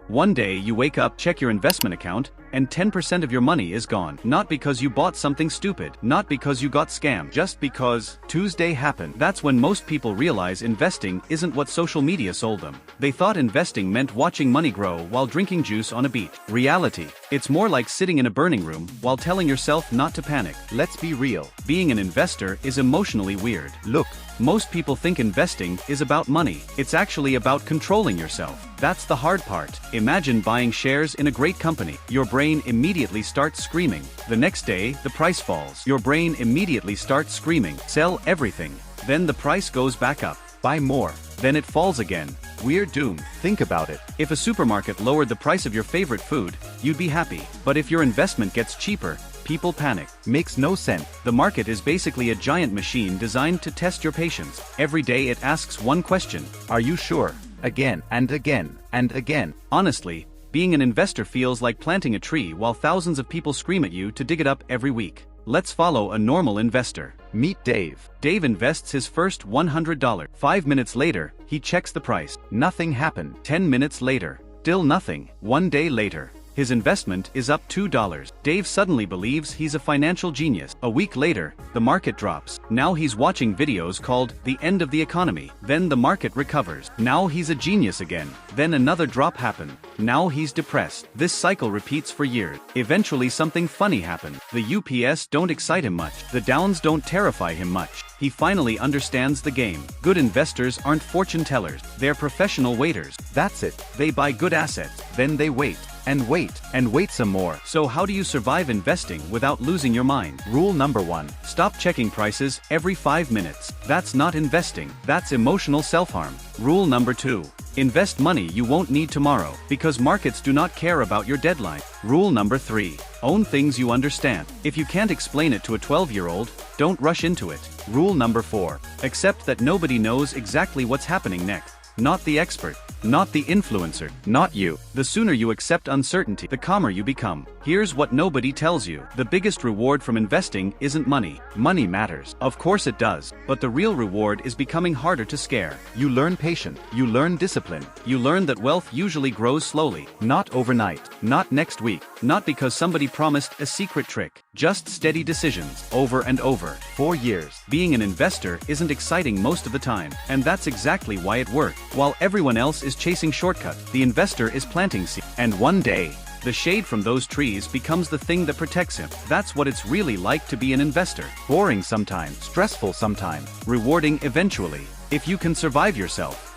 One day you wake up, check your investment account, and 10% of your money is gone. Not because you bought something stupid, not because you got scammed, just because Tuesday happened. That's when most people realize investing isn't what social media sold them. They thought investing meant watching money grow while drinking juice on a beach. Reality: it's more like sitting in a burning room while telling yourself not to panic. Let's be real. Being an investor is emotionally weird. Look, most people think investing is about money. It's actually about controlling yourself. That's the hard part. Imagine buying shares in a great company. Your brain immediately starts screaming. The next day, the price falls. Your brain immediately starts screaming. Sell everything. Then the price goes back up. Buy more. Then it falls again. We're doomed. Think about it. If a supermarket lowered the price of your favorite food, you'd be happy. But if your investment gets cheaper, people panic. Makes no sense. The market is basically a giant machine designed to test your patience. Every day it asks one question: are you sure? Again and again and again. Honestly, being an investor feels like planting a tree while thousands of people scream at you to dig it up every week. Let's follow a normal investor. Meet Dave. Dave invests his first $100. 5 minutes later, he checks the price. Nothing happened. 10 minutes later, still nothing. 1 day later, his investment is up $2. Dave suddenly believes he's a financial genius. A week later, the market drops. Now he's watching videos called "The End of the Economy." Then the market recovers. Now he's a genius again. Then another drop happened. Now he's depressed. This cycle repeats for years. Eventually something funny happened. The UPS don't excite him much. The downs don't terrify him much. He finally understands the game. Good investors aren't fortune tellers. They're professional waiters. That's it. They buy good assets. Then they wait. And wait, and wait some more. So how do you survive investing without losing your mind? Rule number 1. Stop checking prices every 5 minutes. That's not investing. That's emotional self-harm. Rule number 2. Invest money you won't need tomorrow, because markets do not care about your deadline. Rule number 3. Own things you understand. If you can't explain it to a 12-year-old, don't rush into it. Rule number 4. Accept that nobody knows exactly what's happening next. Not the expert. Not the influencer. Not you. The sooner you accept uncertainty, the calmer you become. Here's what nobody tells you. The biggest reward from investing isn't money. Money matters. Of course it does. But the real reward is becoming harder to scare. You learn patience. You learn discipline. You learn that wealth usually grows slowly. Not overnight. Not next week. Not because somebody promised a secret trick. Just steady decisions. Over and over. 4 years. Being an investor isn't exciting most of the time. And that's exactly why it worked. While everyone else is chasing shortcuts, the investor is planting seeds. And one day, the shade from those trees becomes the thing that protects him. That's what it's really like to be an investor. Boring sometimes, stressful sometimes, rewarding eventually. If you can survive yourself.